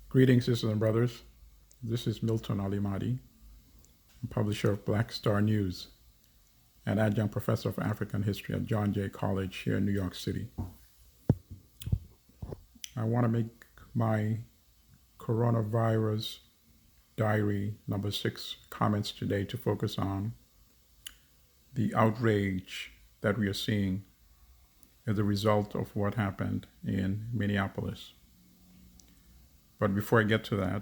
Greetings, sisters and brothers. This is Milton Alimadi, publisher of Black Star News and adjunct professor of African history at John Jay College here in New York City. I want to make my coronavirus diary number 6 comments today to focus on the outrage that we are seeing as a result of what happened in Minneapolis. But before I get to that,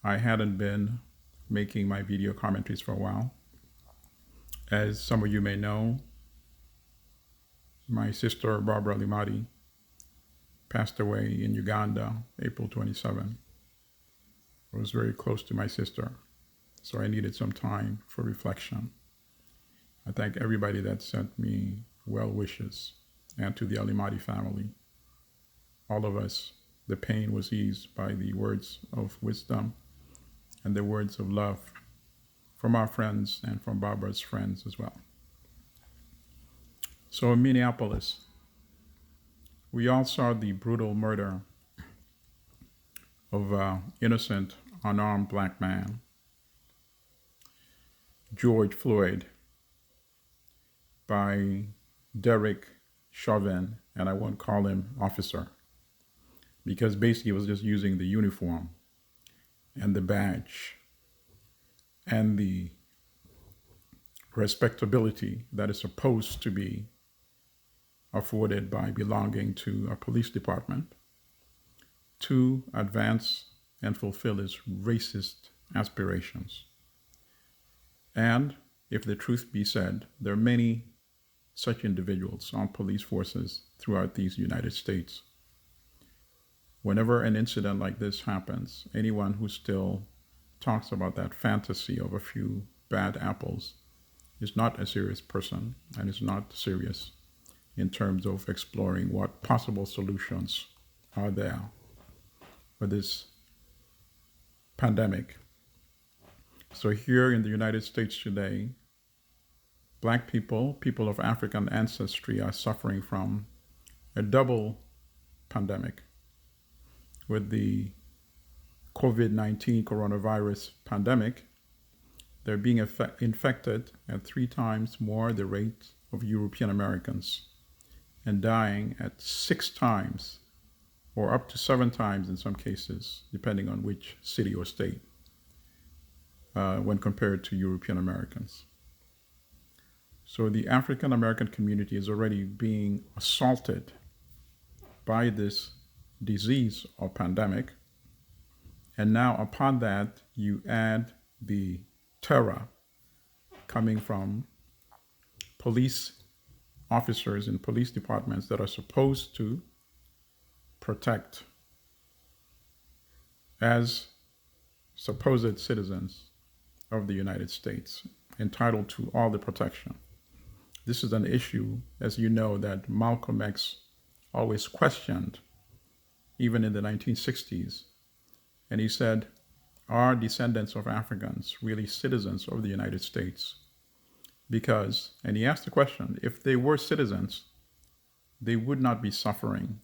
I hadn't been making my video commentaries for a while. As some of you may know, my sister Barbara Limadi passed away in Uganda, April 27. I was very close to my sister, so I needed some time for reflection. I thank everybody that sent me well wishes, and to the Alimadi family. All of us, the pain was eased by the words of wisdom and the words of love from our friends and from Barbara's friends as well. So in Minneapolis, we all saw the brutal murder of an innocent, unarmed black man, George Floyd, by Derek Chauvin, and I won't call him officer, because basically he was just using the uniform and the badge and the respectability that is supposed to be afforded by belonging to a police department to advance and fulfill his racist aspirations. And if the truth be said, there are many such individuals on police forces throughout these United States. Whenever an incident like this happens, anyone who still talks about that fantasy of a few bad apples is not a serious person and is not serious in terms of exploring what possible solutions are there for this pandemic. So here in the United States today, Black people, people of African ancestry, are suffering from a double pandemic. With the COVID-19 coronavirus pandemic, they're being infected at 3 times more the rate of European Americans and dying at 6 times or up to 7 times in some cases, depending on which city or state, when compared to European Americans. So the African American community is already being assaulted by this disease or pandemic. And now upon that, you add the terror coming from police officers in police departments that are supposed to protect as supposed citizens of the United States, entitled to all the protection. This is an issue, as you know, that Malcolm X always questioned, even in the 1960s. And he said, are descendants of Africans really citizens of the United States? Because, and he asked the question, if they were citizens, they would not be suffering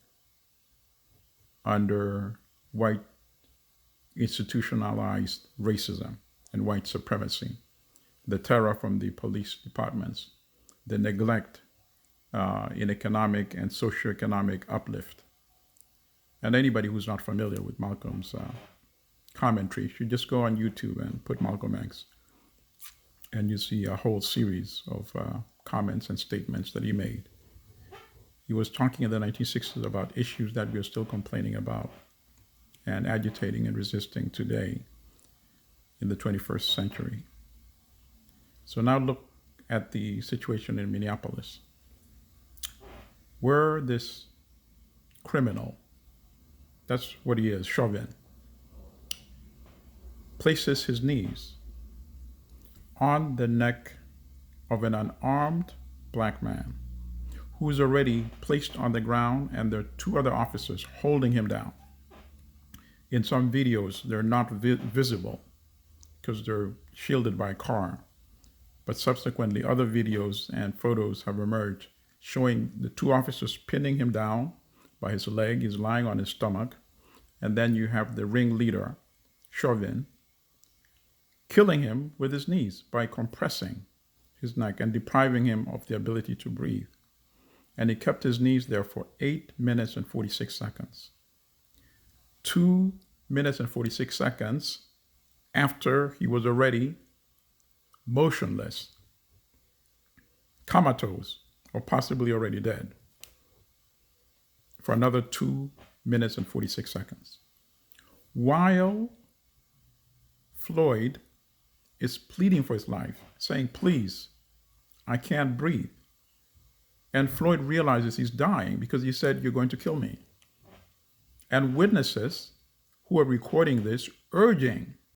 under white institutionalized racism and white supremacy, the terror from the police departments, the neglect in economic and socioeconomic uplift. And anybody who's not familiar with Malcolm's commentary should just go on YouTube and put Malcolm X, and you see a whole series of comments and statements that he made. He was talking in the 1960s about issues that we are still complaining about and agitating and resisting today in the 21st century. So now look at the situation in Minneapolis, where this criminal, that's what he is, Chauvin, places his knees on the neck of an unarmed black man who is already placed on the ground, and there are 2 other officers holding him down. In some videos, they're not visible because they're shielded by a car. But subsequently, other videos and photos have emerged showing the 2 officers pinning him down by his leg. He's lying on his stomach, And then you have the ringleader, Chauvin, killing him with his knees by compressing his neck and depriving him of the ability to breathe. And he kept his knees there for 8 minutes and 46 seconds. 2 minutes and 46 seconds after he was already motionless, comatose, or possibly already dead, for another 2 minutes and 46 seconds. While Floyd is pleading for his life, saying, please, I can't breathe. And Floyd realizes he's dying because he said, you're going to kill me. And witnesses who are recording this urging